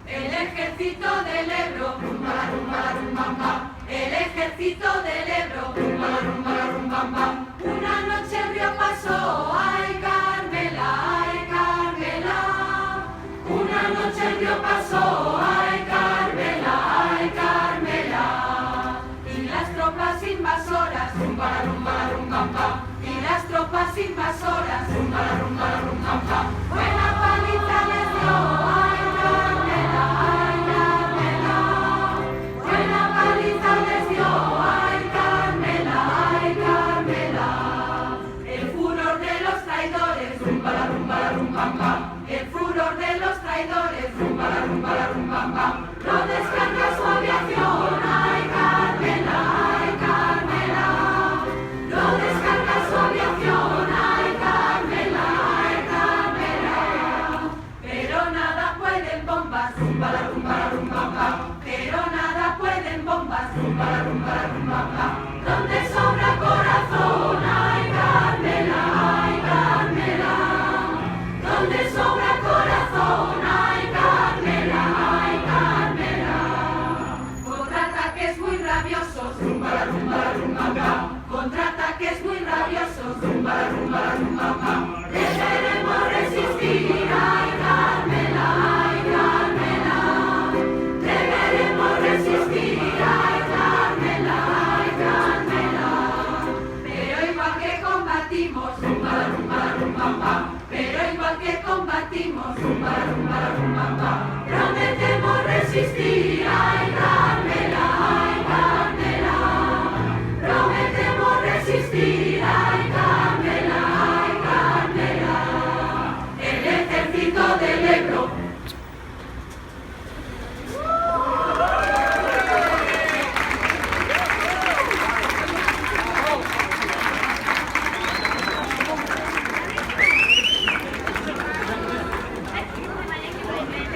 El ejército del Ebro, el ejército del Ebro, una noche el río pasó, ay Carmela, una noche el río pasó, ay Carmela, y las tropas invasoras, y las tropas invasoras, buena paliza les dio, ay Carmela, buena paliza les dio, ay Carmela, el furor de los traidores, el furor de los traidores, no descarga su aviación, ay Carmela, no descarga su aviación, ay Carmela, pero nada pueden bombas, pero nada pueden bombas, donde sobra corazón, ay Carmela, donde sobra corazón, ay Carmela, contraataques muy rabiosos, contraataques muy rabiosos,